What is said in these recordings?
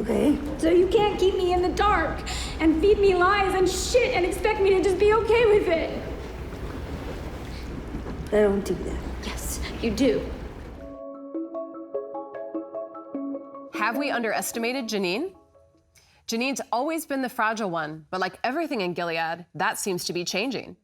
Okay. So you can't keep me in the dark and feed me lies and shit and expect me to just be okay with it. I don't do that. Yes, you do. Have we underestimated Janine? Janine's always been the fragile one, but like everything in Gilead, that seems to be changing.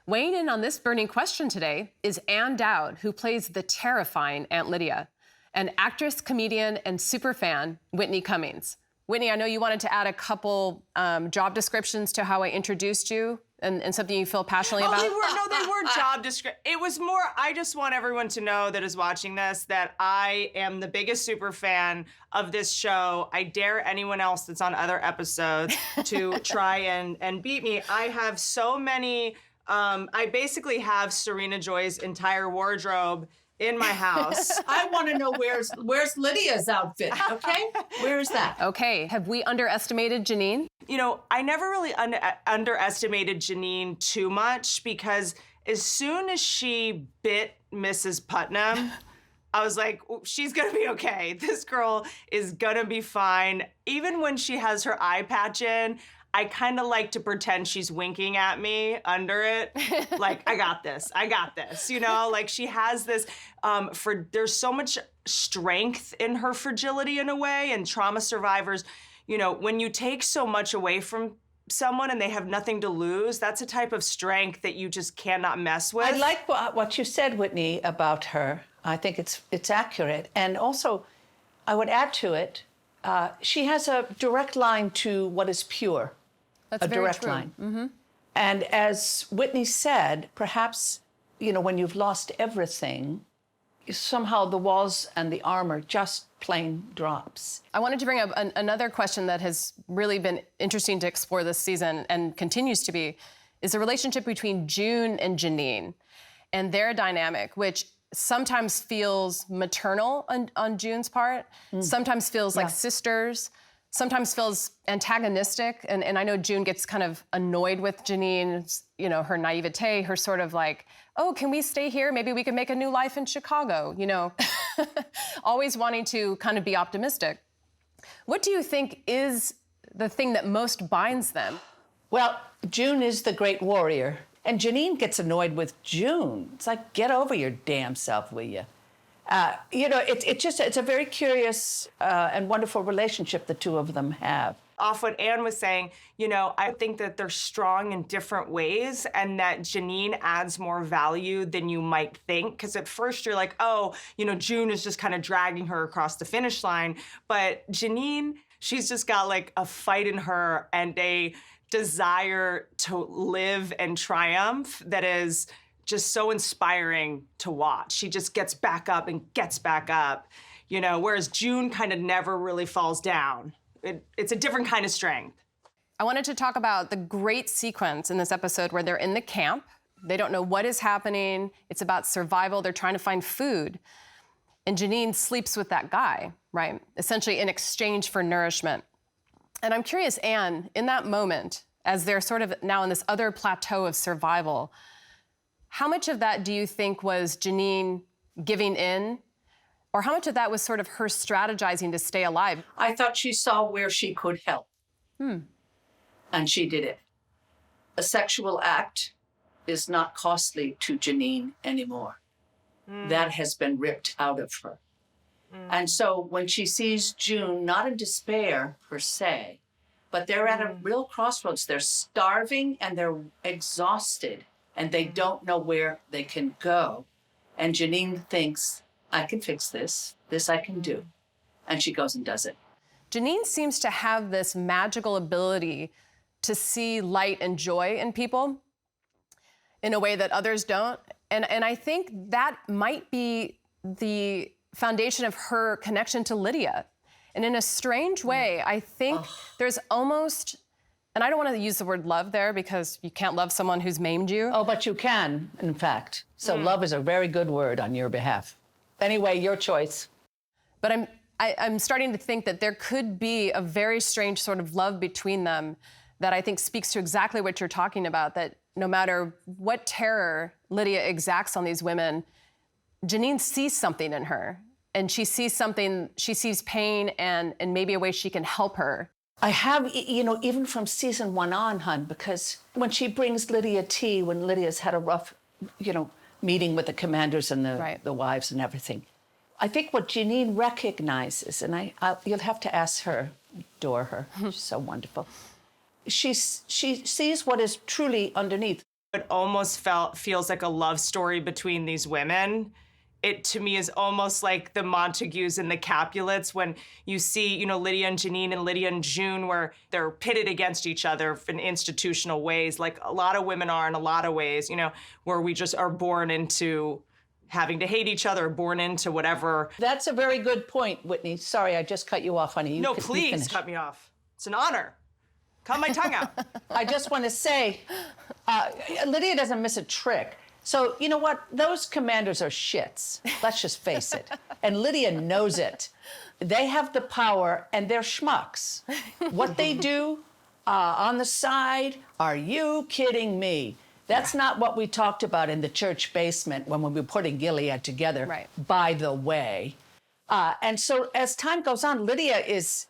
Weighing in on this burning question today is Dowd, who plays the terrifying Aunt Lydia, and actress, comedian, and superfan, Whitney Cummings. Whitney, I know you wanted to add a couple job descriptions to how I introduced you and something you feel passionately about. They were job descriptions. It was more, I just want everyone to know that is watching this that I am the biggest super fan of this show. I dare anyone else that's on other episodes to try and beat me. I have so many, I basically have Serena Joy's entire wardrobe in my house. I want to know where's Lydia's outfit, okay? Where is that? Okay, have we underestimated Janine? You know, I never really underestimated Janine too much because as soon as she bit Mrs. Putnam, I was like, she's gonna be okay. This girl is gonna be fine. Even when she has her eye patch in, I kind of like to pretend she's winking at me under it. Like, I got this, you know? Like, she has this, there's so much strength in her fragility in a way, and trauma survivors, you know, when you take so much away from someone and they have nothing to lose, that's a type of strength that you just cannot mess with. I like what you said, Whitney, about her. I think it's accurate. And also, I would add to it, she has a direct line to what is pure. That's a very direct true. line. Mm-hmm. And as Whitney said, perhaps, you know, when you've lost everything, somehow the walls and the armor just plain drops. I wanted to bring up another question that has really been interesting to explore this season and continues to be, is the relationship between June and Janine and their dynamic, which sometimes feels maternal on June's part, sometimes feels like sisters, sometimes feels antagonistic. And I know June gets kind of annoyed with Janine, you know, her naivete, her sort of like, oh, can we stay here? Maybe we could make a new life in Chicago, you know, always wanting to kind of be optimistic. What do you think is the thing that most binds them? Well, June is the great warrior, and Janine gets annoyed with June. It's like, get over your damn self, will you? You know, it's a very curious and wonderful relationship the two of them have. Off what Anne was saying, you know, I think that they're strong in different ways and that Janine adds more value than you might think. Because at first you're like, oh, you know, June is just kind of dragging her across the finish line. But Janine, she's just got like a fight in her and a desire to live and triumph that is just so inspiring to watch. She just gets back up and gets back up, you know, whereas June kind of never really falls down. It's a different kind of strength. I wanted to talk about the great sequence in this episode where they're in the camp. They don't know what is happening. It's about survival. They're trying to find food. And Janine sleeps with that guy, right? Essentially in exchange for nourishment. And I'm curious, Anne, in that moment, as they're sort of now in this other plateau of survival, how much of that do you think was Janine giving in? Or how much of that was sort of her strategizing to stay alive? I thought she saw where she could help. And she did it. A sexual act is not costly to Janine anymore. That has been ripped out of her. And so when she sees June, not in despair per se, but they're at a real crossroads. They're starving and they're exhausted and they don't know where they can go. And Janine thinks, I can fix this. This I can do. And she goes and does it. Janine seems to have this magical ability to see light and joy in people in a way that others don't. And I think that might be the foundation of her connection to Lydia. And in a strange way, I think there's almost, and I don't want to use the word love there because you can't love someone who's maimed you. Oh, but you can, in fact. So love is a very good word on your behalf. Anyway, your choice. But I'm starting to think that there could be a very strange sort of love between them that I think speaks to exactly what you're talking about, that no matter what terror Lydia exacts on these women, Janine sees something in her and she sees something, she sees pain and maybe a way she can help her. I have, even from season 1 on, hun, because when she brings Lydia tea, when Lydia's had a rough, meeting with the commanders and the wives and everything, I think what Janine recognizes, and you'll have to ask her, adore her, she's so wonderful. She sees what is truly underneath. It almost feels like a love story between these women. It, to me, is almost like the Montagues and the Capulets when you see, Lydia and Janine and Lydia and June, where they're pitted against each other in institutional ways, like a lot of women are in a lot of ways, where we just are born into having to hate each other, born into whatever. That's a very good point, Whitney. Sorry, I just cut you off, honey. No, please cut me off. It's an honor. Cut my tongue out. I just want to say, Lydia doesn't miss a trick. So, you know what? Those commanders are shits. Let's just face it. And Lydia knows it. They have the power, and they're schmucks. What they do on the side, are you kidding me? That's not what we talked about in the church basement when we were putting Gilead together, by the way. And so as time goes on, Lydia is,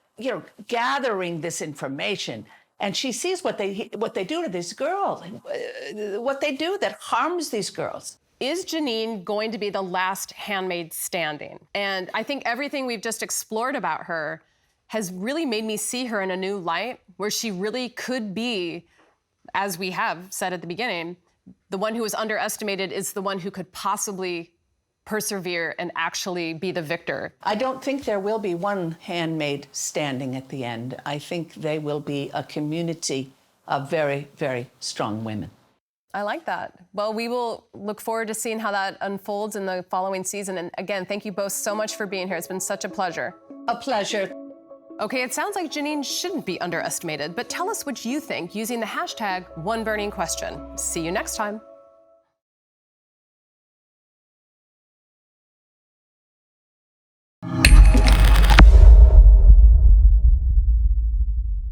gathering this information. And she sees what they do to these girls, what they do that harms these girls. Is Janine going to be the last handmaid standing? And I think everything we've just explored about her has really made me see her in a new light, where she really could be, as we have said at the beginning, the one who is underestimated is the one who could possibly persevere and actually be the victor. I don't think there will be one handmaid standing at the end. I think they will be a community of very, very strong women. I like that. Well, we will look forward to seeing how that unfolds in the following season. And again, thank you both so much for being here. It's been such a pleasure. A pleasure. Okay, it sounds like Janine shouldn't be underestimated, but tell us what you think using the hashtag #OneBurningQuestion. See you next time.